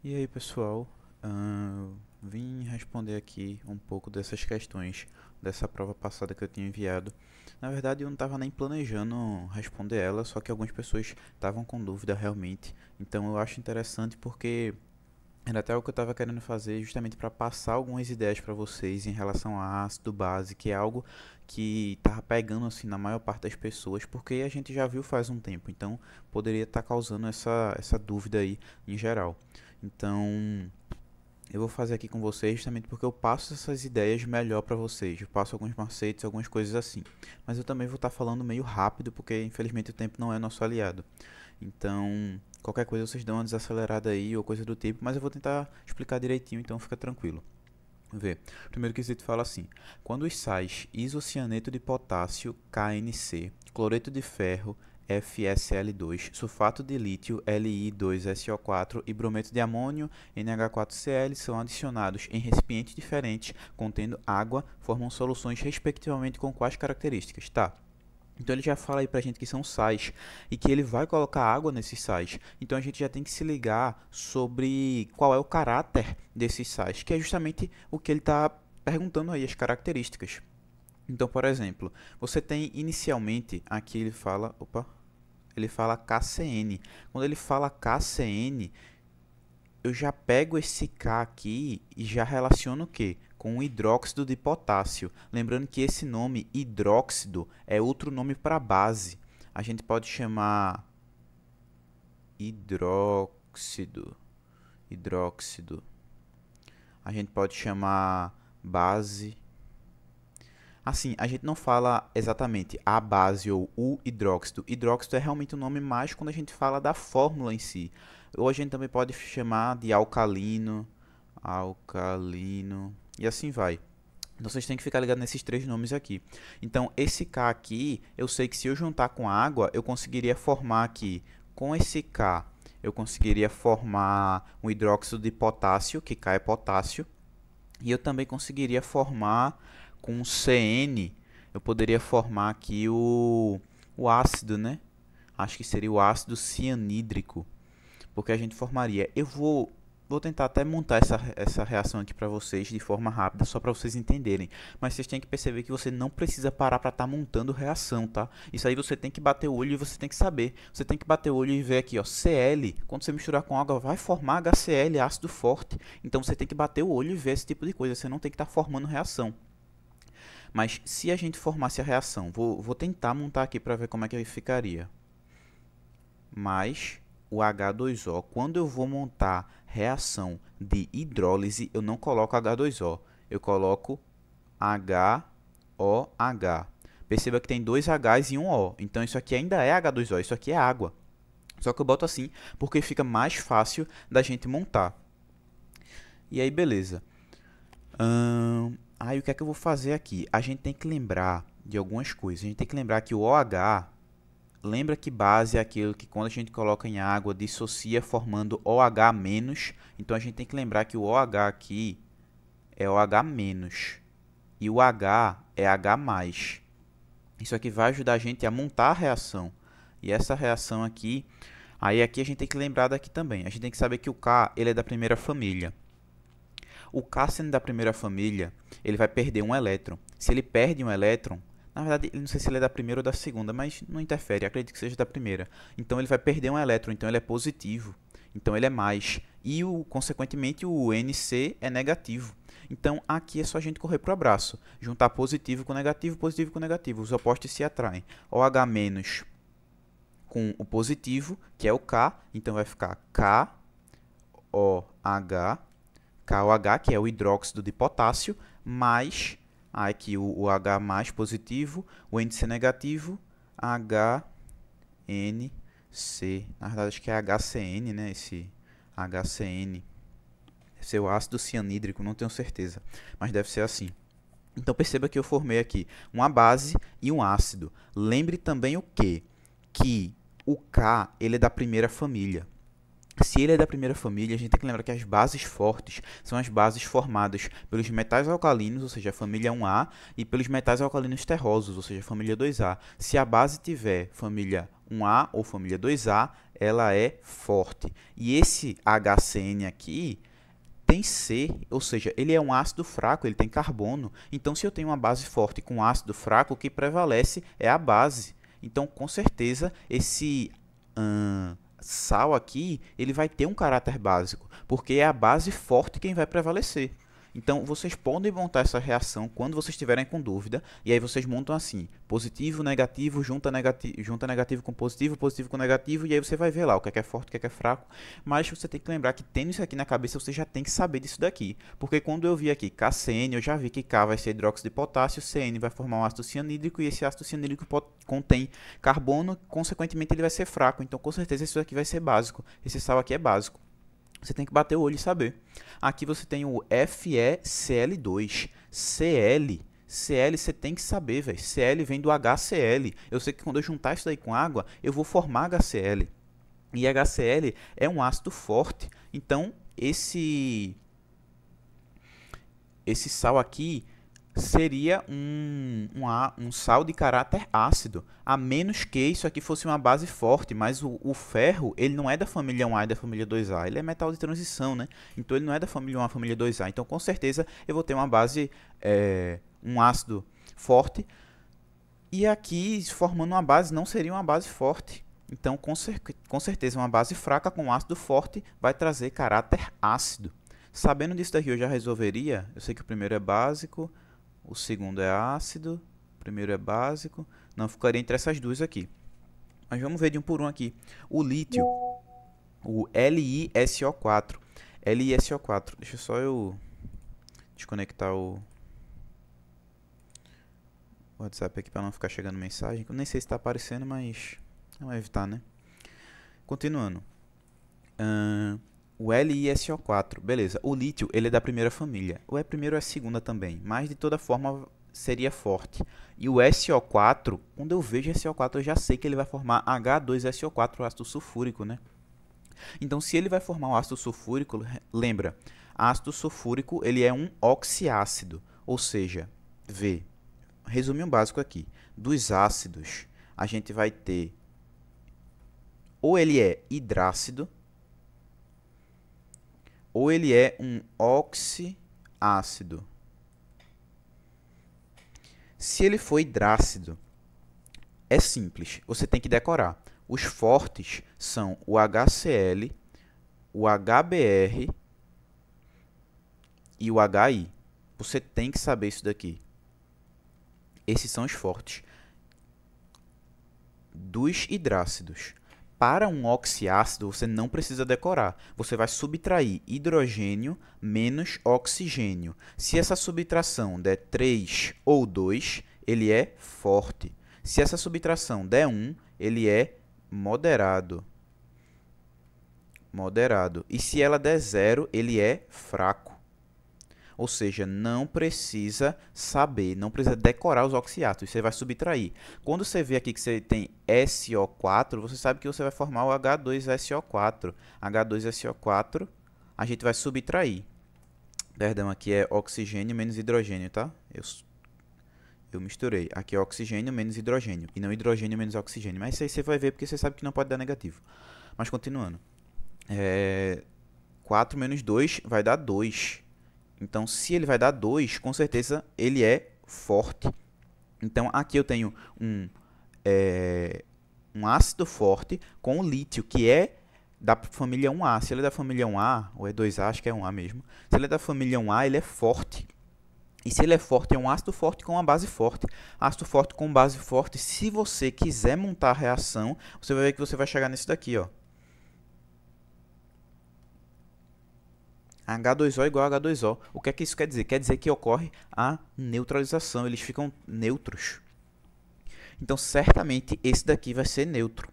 E aí, pessoal, vim responder aqui um pouco dessas questões dessa prova passada que eu tinha enviado. Na verdade, eu não estava nem planejando responder ela, só que algumas pessoas estavam com dúvida realmente. Então, eu acho interessante porque era até o que eu estava querendo fazer, justamente para passar algumas ideias para vocês em relação a ácido base, que é algo que estava pegando assim na maior parte das pessoas, porque a gente já viu faz um tempo. Então, poderia estar causando essa dúvida aí em geral. Então, eu vou fazer aqui com vocês justamente porque eu passo essas ideias melhor para vocês. Eu passo alguns macetes, algumas coisas assim. Mas eu também vou estar falando meio rápido porque infelizmente o tempo não é nosso aliado. Então, qualquer coisa vocês dão uma desacelerada aí ou coisa do tipo, mas eu vou tentar explicar direitinho, então fica tranquilo. Vê. Primeiro quesito fala assim: quando os sais isocianeto de potássio KNC, cloreto de ferro FSL2, sulfato de lítio Li2SO4 e brometo de amônio NH4Cl são adicionados em recipientes diferentes contendo água, formam soluções respectivamente com quais características? Tá. Então ele já fala aí pra gente que são sais e que ele vai colocar água nesses sais. Então a gente já tem que se ligar sobre qual é o caráter desses sais, que é justamente o que ele está perguntando aí, as características. Então, por exemplo, você tem inicialmente aqui ele fala KCN. Quando ele fala KCN, eu já pego esse K aqui e já relaciono o quê? Com o hidróxido de potássio. Lembrando que esse nome hidróxido é outro nome para base. A gente pode chamar hidróxido. Hidróxido. A gente pode chamar base. Assim, a gente não fala exatamente a base ou o hidróxido. Hidróxido é realmente o nome mais quando a gente fala da fórmula em si. Ou a gente também pode chamar de alcalino, alcalino e assim vai. Então vocês têm que ficar ligados nesses três nomes aqui. Então esse K aqui, eu sei que se eu juntar com água, eu conseguiria formar aqui, com esse K, eu conseguiria formar um hidróxido de potássio, que K é potássio, e eu também conseguiria formar com CN, eu poderia formar aqui o ácido, né? Acho que seria o ácido cianídrico, porque a gente formaria. Vou tentar até montar essa reação aqui para vocês de forma rápida, só para vocês entenderem. Mas vocês têm que perceber que você não precisa parar para estar montando reação, tá? Isso aí você tem que bater o olho e você tem que saber. Você tem que bater o olho e ver aqui, ó, Cl. Quando você misturar com água, vai formar HCl, ácido forte. Então você tem que bater o olho e ver esse tipo de coisa. Você não tem que estar formando reação. Mas se a gente formasse a reação, vou tentar montar aqui para ver como é que ficaria. Mais o H2O. Quando eu vou montar reação de hidrólise, eu não coloco H2O, eu coloco HOH. Perceba que tem dois H's e um O. Então isso aqui ainda é H2O, isso aqui é água. Só que eu boto assim porque fica mais fácil da gente montar. E aí, beleza. Aí o que é que eu vou fazer aqui? A gente tem que lembrar de algumas coisas. A gente tem que lembrar que o OH, lembra que base é aquilo que quando a gente coloca em água dissocia formando OH-. Então a gente tem que lembrar que o OH aqui é OH- e o H é H+. Isso aqui vai ajudar a gente a montar a reação. E essa reação aqui, aí aqui a gente tem que lembrar daqui também. A gente tem que saber que o K ele é da primeira família. O K sendo da primeira família, ele vai perder um elétron. Se ele perde um elétron, na verdade, eu não sei se ele é da primeira ou da segunda, mas não interfere, acredito que seja da primeira. Então ele vai perder um elétron, então ele é positivo. Então ele é mais. E, consequentemente, o NC é negativo. Então aqui é só a gente correr para o abraço. Juntar positivo com negativo, positivo com negativo. Os opostos se atraem. OH- com o positivo, que é o K. Então vai ficar KOH. KOH, que é o hidróxido de potássio, mais aqui o H mais positivo, o NC negativo, HNC. Na verdade, acho que é HCN, né? Esse HCN. Deve ser o ácido cianídrico, não tenho certeza, mas deve ser assim. Então perceba que eu formei aqui uma base e um ácido. Lembre também o quê? Que o K ele é da primeira família. Se ele é da primeira família, a gente tem que lembrar que as bases fortes são as bases formadas pelos metais alcalinos, ou seja, a família 1A, e pelos metais alcalinos terrosos, ou seja, a família 2A. Se a base tiver família 1A ou família 2A, ela é forte. E esse HCN aqui tem C, ou seja, ele é um ácido fraco, ele tem carbono. Então, se eu tenho uma base forte com ácido fraco, o que prevalece é a base. Então, com certeza, esse sal aqui, ele vai ter um caráter básico, porque é a base forte quem vai prevalecer. Então, vocês podem montar essa reação quando vocês estiverem com dúvida, e aí vocês montam assim, positivo, negativo, junta negativo com positivo, positivo com negativo, e aí você vai ver lá o que é forte, o que é fraco. Mas você tem que lembrar que tendo isso aqui na cabeça, você já tem que saber disso daqui. Porque quando eu vi aqui KCN, eu já vi que K vai ser hidróxido de potássio, CN vai formar um ácido cianídrico, e esse ácido cianídrico contém carbono, consequentemente ele vai ser fraco. Então, com certeza, isso aqui vai ser básico. Esse sal aqui é básico. Você tem que bater o olho e saber. Aqui você tem o FeCl2. Cl você tem que saber, velho. Cl vem do HCl. Eu sei que quando eu juntar isso daí com água, eu vou formar HCl. E HCl é um ácido forte. Então, esse sal aqui seria um sal de caráter ácido, a menos que isso aqui fosse uma base forte, mas o ferro, ele não é da família 1A e da família 2A, ele é metal de transição, né? Então ele não é da família 1A e família 2A, então com certeza eu vou ter uma base, um ácido forte, e aqui formando uma base não seria uma base forte, então com certeza uma base fraca com ácido forte vai trazer caráter ácido. Sabendo disso daqui eu já resolveria, eu sei que o primeiro é básico, o segundo é ácido, o primeiro é básico. Não, ficaria entre essas duas aqui. Mas vamos ver de um por um aqui. O lítio, o LiSO4. LiSO4. Deixa só eu desconectar o WhatsApp aqui para não ficar chegando mensagem. Eu nem sei se está aparecendo, mas vamos evitar, né? Continuando. O LiSO4, beleza. O lítio, ele é da primeira família. Ou é primeira ou é segunda também. Mas, de toda forma, seria forte. E o SO4, quando eu vejo SO4, eu já sei que ele vai formar H2SO4, o ácido sulfúrico, né? Então, se ele vai formar o ácido sulfúrico, lembra, ácido sulfúrico, ele é um oxiácido. Ou seja, resuminho básico aqui. Dos ácidos, a gente vai ter, ou ele é hidrácido, ou ele é um oxiácido. Se ele for hidrácido, é simples, você tem que decorar. Os fortes são o HCl, o HBr e o HI. Você tem que saber isso daqui. Esses são os fortes. Dos hidrácidos. Para um oxiácido, você não precisa decorar. Você vai subtrair hidrogênio menos oxigênio. Se essa subtração der 3 ou 2, ele é forte. Se essa subtração der 1, ele é moderado. E se ela der 0, ele é fraco. Ou seja, não precisa saber, não precisa decorar os oxiácidos, você vai subtrair. Quando você vê aqui que você tem SO4, você sabe que você vai formar o H2SO4. H2SO4, a gente vai subtrair. Perdão, aqui é oxigênio menos hidrogênio, tá? Eu misturei. Aqui é oxigênio menos hidrogênio, e não hidrogênio menos oxigênio. Mas isso aí você vai ver porque você sabe que não pode dar negativo. Mas continuando. 4 menos 2 vai dar 2. Então, se ele vai dar 2, com certeza ele é forte. Então, aqui eu tenho um ácido forte com o lítio, que é da família 1A. Se ele é da família 1A, ou é 2A, acho que é 1A mesmo. Se ele é da família 1A, ele é forte. E se ele é forte, é um ácido forte com uma base forte. Ácido forte com base forte, se você quiser montar a reação, você vai ver que você vai chegar nesse daqui, ó. H2O igual a H2O. O que é que isso quer dizer? Quer dizer que ocorre a neutralização, eles ficam neutros. Então, certamente, esse daqui vai ser neutro.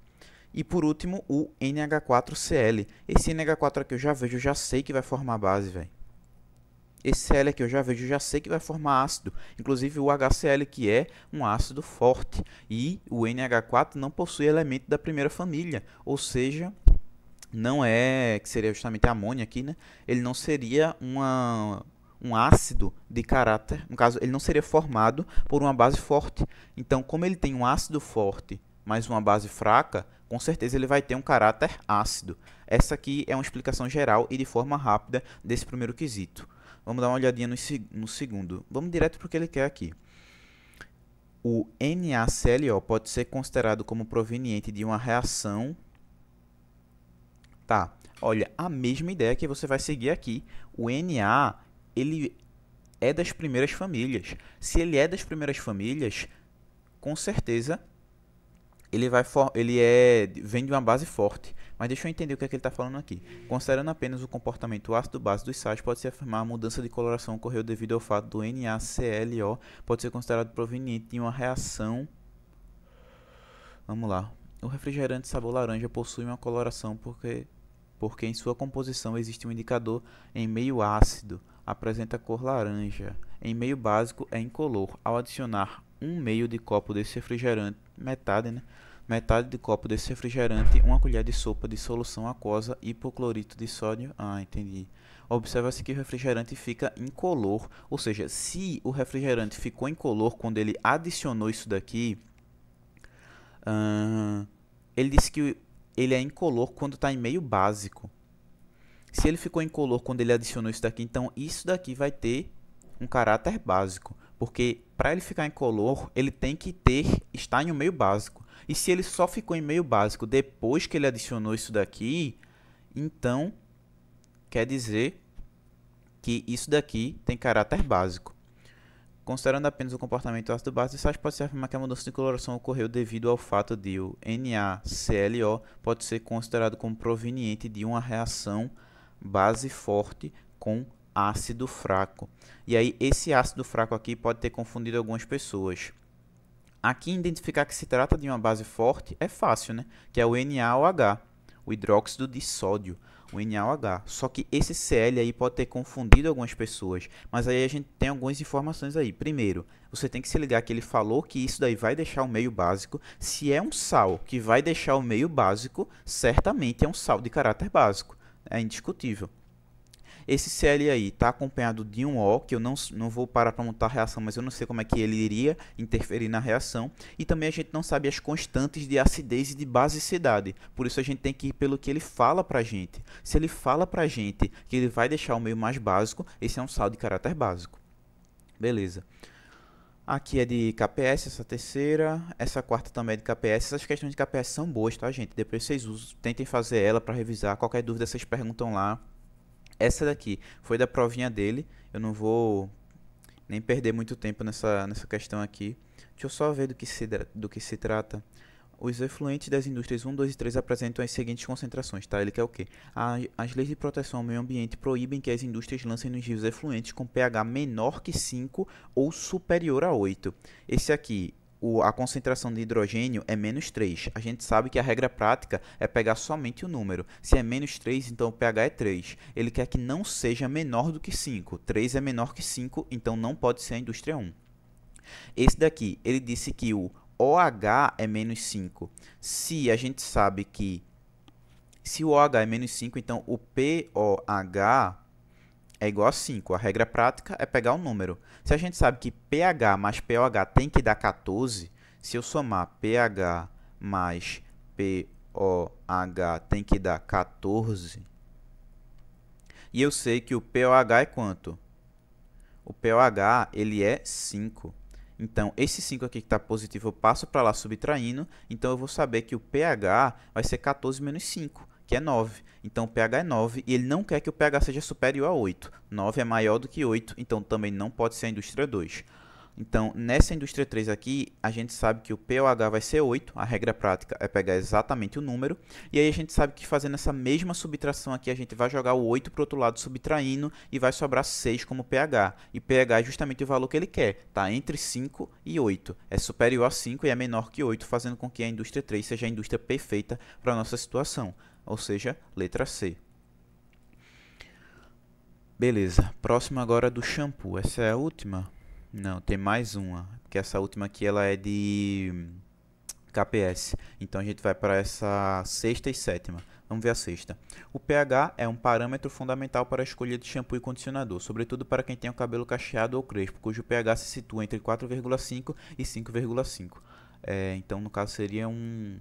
E, por último, o NH4Cl. Esse NH4 aqui eu já vejo, eu já sei que vai formar base, velho. Esse Cl aqui eu já vejo, eu já sei que vai formar ácido. Inclusive, o HCl, que é um ácido forte. E o NH4 não possui elemento da primeira família, ou seja, não é, que seria justamente a amônia aqui, né? Ele não seria um ácido de caráter, no caso, ele não seria formado por uma base forte. Então, como ele tem um ácido forte, mas uma base fraca, com certeza ele vai ter um caráter ácido. Essa aqui é uma explicação geral e de forma rápida desse primeiro quesito. Vamos dar uma olhadinha no segundo. Vamos direto para o que ele quer aqui. O NaClO pode ser considerado como proveniente de uma reação. Tá, olha, a mesma ideia que você vai seguir aqui. O Na, ele é das primeiras famílias. Se ele é das primeiras famílias, com certeza ele vem de uma base forte. Mas deixa eu entender o que é que ele está falando aqui. Considerando apenas o comportamento ácido-base dos sais, pode-se afirmar a mudança de coloração ocorreu devido ao fato do NaClO pode ser considerado proveniente de uma reação. Vamos lá. O refrigerante sabor laranja possui uma coloração porque em sua composição existe um indicador em meio ácido, apresenta cor laranja. Em meio básico é incolor. Ao adicionar 1/2 de copo desse refrigerante, metade de copo desse refrigerante, 1 colher de sopa de solução aquosa hipoclorito de sódio. Entendi. Observa-se que o refrigerante fica incolor, ou seja, se o refrigerante ficou incolor quando ele adicionou isso daqui, ele disse que ele é incolor quando está em meio básico. Se ele ficou incolor quando ele adicionou isso daqui, então isso daqui vai ter um caráter básico, porque para ele ficar incolor, ele tem que estar em um meio básico. E se ele só ficou em meio básico depois que ele adicionou isso daqui, então quer dizer que isso daqui tem caráter básico. Considerando apenas o comportamento ácido-base, pode-se afirmar que a mudança de coloração ocorreu devido ao fato de o NaClO pode ser considerado como proveniente de uma reação base forte com ácido fraco. E aí, esse ácido fraco aqui pode ter confundido algumas pessoas. Aqui, identificar que se trata de uma base forte é fácil, né? Que é o NaOH, o hidróxido de sódio, o NaOH. Só que esse Cl aí pode ter confundido algumas pessoas, mas aí a gente tem algumas informações aí. Primeiro, você tem que se ligar que ele falou que isso daí vai deixar o meio básico. Se é um sal que vai deixar o meio básico, certamente é um sal de caráter básico. É indiscutível. Esse Cl aí está acompanhado de um O, que eu não vou parar para montar a reação, mas eu não sei como é que ele iria interferir na reação. E também a gente não sabe as constantes de acidez e de basicidade. Por isso a gente tem que ir pelo que ele fala para a gente. Se ele fala para a gente que ele vai deixar o meio mais básico, esse é um sal de caráter básico. Beleza. Aqui é de KPS, essa terceira. Essa quarta também é de KPS. Essas questões de KPS são boas, tá, gente? Depois vocês usam, tentem fazer ela para revisar. Qualquer dúvida vocês perguntam lá. Essa daqui foi da provinha dele. Eu não vou nem perder muito tempo nessa questão aqui. Deixa eu só ver do que se trata. Os efluentes das indústrias 1, 2 e 3 apresentam as seguintes concentrações, tá? Ele quer o quê? As leis de proteção ao meio ambiente proíbem que as indústrias lancem nos rios efluentes com pH menor que 5 ou superior a 8. Esse aqui, a concentração de hidrogênio é menos 3. A gente sabe que a regra prática é pegar somente o número. Se é menos 3, então o pH é 3. Ele quer que não seja menor do que 5. 3 é menor que 5, então não pode ser a indústria 1. Esse daqui, ele disse que o OH é menos 5. Se a gente sabe que se o OH é menos 5, então o POH é igual a 5. A regra prática é pegar o número. Se a gente sabe que pH mais POH tem que dar 14, se eu somar pH mais POH tem que dar 14, e eu sei que o POH é quanto? O POH ele é 5. Então, esse 5 aqui que está positivo, eu passo para lá subtraindo. Então, eu vou saber que o pH vai ser 14 menos 5, que é 9. Então, o pH é 9 e ele não quer que o pH seja superior a 8. 9 é maior do que 8, então também não pode ser a indústria 2. Então, nessa indústria 3 aqui, a gente sabe que o pOH vai ser 8. A regra prática é pegar exatamente o número. E aí a gente sabe que fazendo essa mesma subtração aqui, a gente vai jogar o 8 para o outro lado subtraindo e vai sobrar 6 como pH. E pH é justamente o valor que ele quer. Tá entre 5 e 8. É superior a 5 e é menor que 8, fazendo com que a indústria 3 seja a indústria perfeita para a nossa situação. Ou seja, letra C. Beleza. Próximo agora do shampoo. Essa é a última? Não, tem mais uma, porque essa última aqui ela é de KPS. Então a gente vai para essa sexta e sétima. Vamos ver a sexta. O pH é um parâmetro fundamental para a escolha de shampoo e condicionador, sobretudo para quem tem o cabelo cacheado ou crespo, cujo pH se situa entre 4,5 e 5,5. Então no caso seria um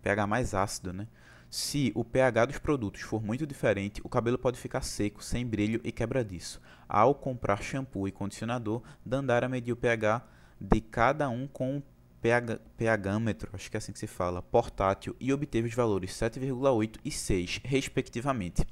pH mais ácido, né? Se o pH dos produtos for muito diferente, o cabelo pode ficar seco, sem brilho e quebradiço. Ao comprar shampoo e condicionador, Dandara mediu o pH de cada um com um pHmetro, acho que é assim que se fala, portátil, e obteve os valores 7,8 e 6, respectivamente.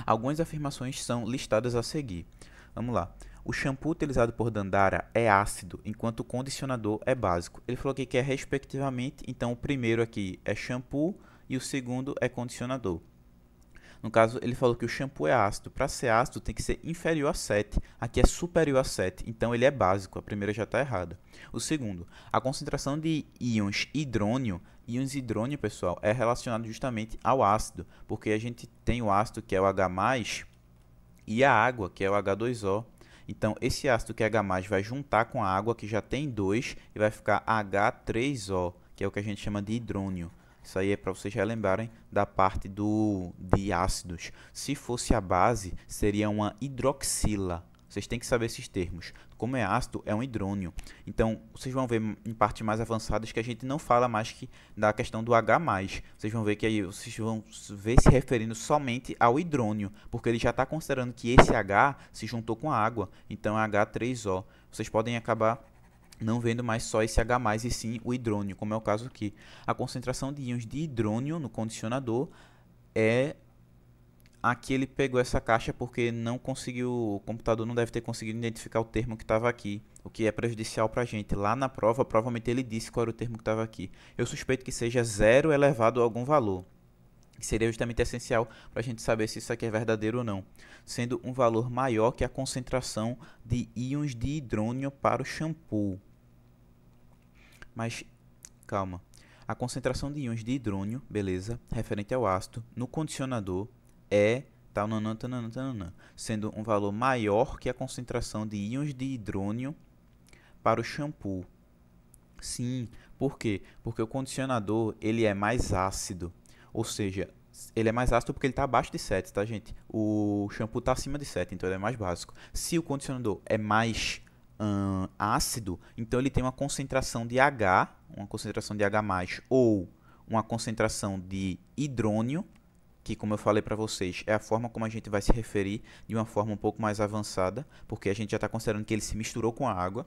Algumas afirmações são listadas a seguir. Vamos lá. O shampoo utilizado por Dandara é ácido, enquanto o condicionador é básico. Ele falou que é respectivamente, então o primeiro aqui é shampoo e o segundo é condicionador. No caso, ele falou que o shampoo é ácido. Para ser ácido, tem que ser inferior a 7. Aqui é superior a 7, então ele é básico. A primeira já está errada. O segundo, a concentração de íons hidrônio. Íons hidrônio, pessoal, é relacionado justamente ao ácido, porque a gente tem o ácido, que é o H+, e a água, que é o H2O. Então, esse ácido que é H+, vai juntar com a água, que já tem 2, e vai ficar H3O, que é o que a gente chama de hidrônio. Isso aí é para vocês relembrarem da parte de ácidos. Se fosse a base, seria uma hidroxila. Vocês têm que saber esses termos. Como é ácido, é um hidrônio. Então, vocês vão ver em partes mais avançadas que a gente não fala mais que da questão do H+. Vocês vão ver que aí vocês vão ver se referindo somente ao hidrônio, porque ele já está considerando que esse H se juntou com a água. Então, é H3O. Vocês podem acabar não vendo mais só esse H+, e sim o hidrônio, como é o caso aqui. A concentração de íons de hidrônio no condicionador é... Aqui ele pegou essa caixa porque não conseguiu, o computador não deve ter conseguido identificar o termo que estava aqui, o que é prejudicial para a gente. Lá na prova, provavelmente ele disse qual era o termo que estava aqui. Eu suspeito que seja 0 elevado a algum valor, que seria justamente essencial para a gente saber se isso aqui é verdadeiro ou não, sendo um valor maior que a concentração de íons de hidrônio para o shampoo. Mas, calma, a concentração de íons de hidrônio, beleza, referente ao ácido, no condicionador é tal, sendo um valor maior que a concentração de íons de hidrônio para o shampoo. Sim, por quê? Porque o condicionador ele é mais ácido, ou seja, ele é mais ácido porque ele está abaixo de 7, tá, gente? O shampoo está acima de 7, então ele é mais básico. Se o condicionador é mais ácido, então ele tem uma concentração de H, uma concentração de H+, ou uma concentração de hidrônio, que, como eu falei para vocês, é a forma como a gente vai se referir de uma forma um pouco mais avançada, porque a gente já está considerando que ele se misturou com a água.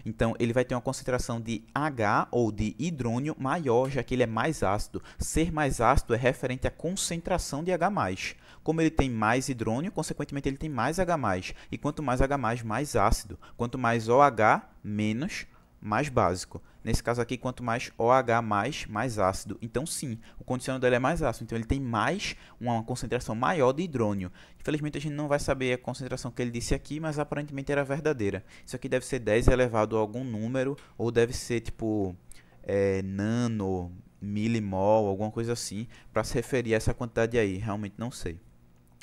Então, ele vai ter uma concentração de H ou de hidrônio maior, já que ele é mais ácido. Ser mais ácido é referente à concentração de H+. Como ele tem mais hidrônio, consequentemente ele tem mais H+. E quanto mais H+, mais ácido. Quanto mais OH, menos, mais básico. Nesse caso aqui, quanto mais OH+, mais ácido. Então, sim, o condicionador dele é mais ácido. Então, ele tem mais uma concentração maior de hidrônio. Infelizmente, a gente não vai saber a concentração que ele disse aqui, mas aparentemente era verdadeira. Isso aqui deve ser 10 elevado a algum número, ou deve ser, tipo, nano, milimol, alguma coisa assim, para se referir a essa quantidade aí. Realmente não sei.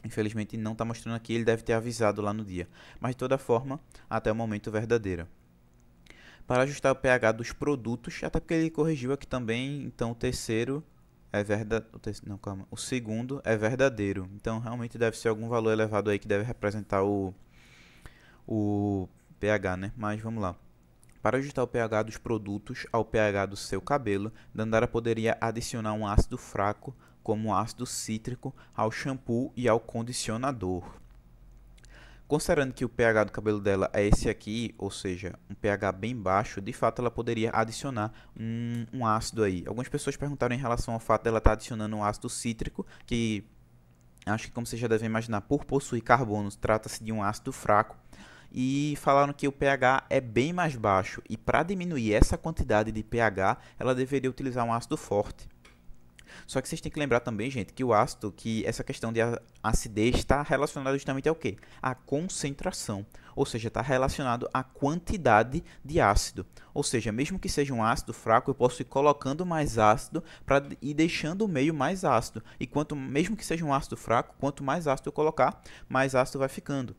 Infelizmente, não está mostrando aqui, ele deve ter avisado lá no dia. Mas, de toda forma, até o momento, verdadeira. Para ajustar o pH dos produtos, até porque ele corrigiu aqui também, então o terceiro é verdadeiro, o segundo é verdadeiro, então realmente deve ser algum valor elevado aí que deve representar o pH, né? Mas vamos lá. Para ajustar o pH dos produtos ao pH do seu cabelo, Dandara poderia adicionar um ácido fraco, como o ácido cítrico, ao shampoo e ao condicionador. Considerando que o pH do cabelo dela é esse aqui, ou seja, um pH bem baixo, de fato ela poderia adicionar um ácido aí. Algumas pessoas perguntaram em relação ao fato dela estar adicionando um ácido cítrico, que acho que, como vocês já devem imaginar, por possuir carbono, trata-se de um ácido fraco. E falaram que o pH é bem mais baixo, e para diminuir essa quantidade de pH, ela deveria utilizar um ácido forte. Só que vocês têm que lembrar também, gente, que o ácido, que essa questão de acidez está relacionada justamente ao quê? A concentração, ou seja, está relacionado à quantidade de ácido. Ou seja, mesmo que seja um ácido fraco, eu posso ir colocando mais ácido para ir deixando o meio mais ácido. E mesmo que seja um ácido fraco, quanto mais ácido eu colocar, mais ácido vai ficando.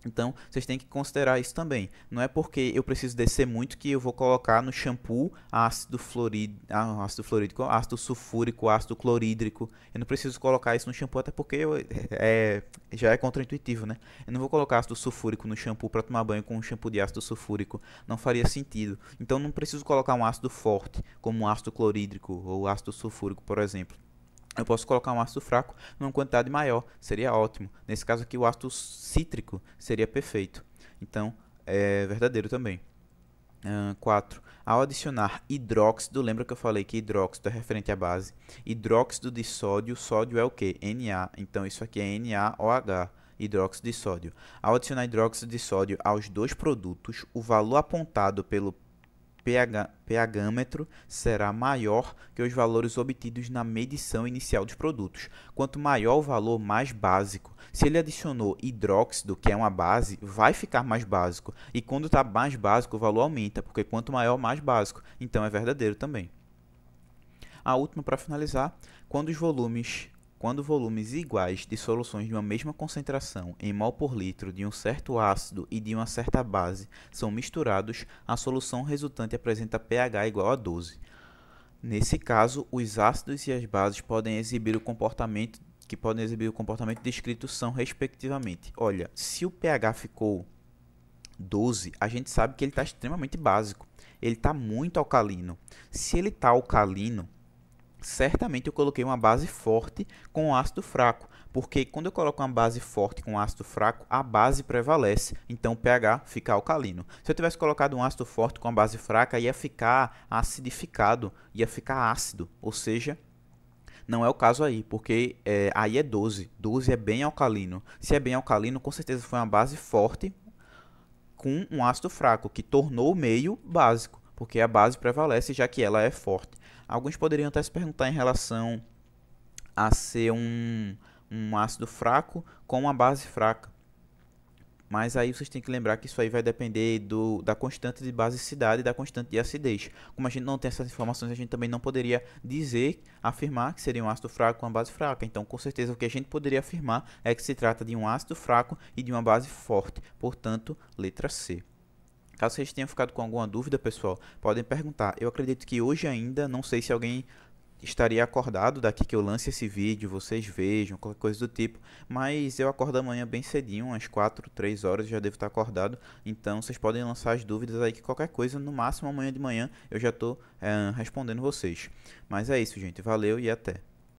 Então, vocês têm que considerar isso também. Não é porque eu preciso descer muito que eu vou colocar no shampoo ácido fluorídrico, ácido sulfúrico, ácido clorídrico. Eu não preciso colocar isso no shampoo, até porque já é contraintuitivo, né? Eu não vou colocar ácido sulfúrico no shampoo para tomar banho com um shampoo de ácido sulfúrico. Não faria sentido. Então, não preciso colocar um ácido forte, como um ácido clorídrico ou ácido sulfúrico, por exemplo. Eu posso colocar um ácido fraco numa quantidade maior, seria ótimo. Nesse caso aqui, o ácido cítrico seria perfeito. Então, é verdadeiro também. 4. Ao adicionar hidróxido, lembra que eu falei que hidróxido é referente à base. Hidróxido de sódio, sódio é o que? Na. Então, isso aqui é NaOH, hidróxido de sódio. Ao adicionar hidróxido de sódio aos dois produtos, o valor apontado pelo pHmetro será maior que os valores obtidos na medição inicial dos produtos. Quanto maior o valor, mais básico. Se ele adicionou hidróxido, que é uma base, vai ficar mais básico. E quando está mais básico, o valor aumenta, porque quanto maior, mais básico. Então é verdadeiro também. A última para finalizar, quando volumes iguais de soluções de uma mesma concentração em mol por litro de um certo ácido e de uma certa base são misturados, a solução resultante apresenta pH igual a 12. Nesse caso, os ácidos e as bases podem exibir o comportamento descrito são respectivamente. Olha, se o pH ficou 12, a gente sabe que ele está extremamente básico. Ele está muito alcalino. Se ele está alcalino, certamente eu coloquei uma base forte com ácido fraco, porque quando eu coloco uma base forte com ácido fraco, a base prevalece, então o pH fica alcalino. Se eu tivesse colocado um ácido forte com a base fraca, ia ficar acidificado, ia ficar ácido, ou seja, não é o caso aí, porque aí é 12. 12 é bem alcalino. Se é bem alcalino, com certeza foi uma base forte com um ácido fraco, que tornou o meio básico, porque a base prevalece já que ela é forte. Alguns poderiam até se perguntar em relação a ser um ácido fraco com uma base fraca. Mas aí vocês têm que lembrar que isso aí vai depender da constante de basicidade e da constante de acidez. Como a gente não tem essas informações, a gente também não poderia afirmar que seria um ácido fraco com uma base fraca. Então, com certeza, o que a gente poderia afirmar é que se trata de um ácido fraco e de uma base forte. Portanto, letra C. Caso vocês tenham ficado com alguma dúvida, pessoal, podem perguntar. Eu acredito que hoje ainda, não sei se alguém estaria acordado daqui que eu lance esse vídeo, vocês vejam, qualquer coisa do tipo, mas eu acordo amanhã bem cedinho, umas 4, 3 horas, já devo estar acordado, então vocês podem lançar as dúvidas aí que qualquer coisa, no máximo amanhã de manhã, eu já estou respondendo vocês. Mas é isso, gente, valeu e até!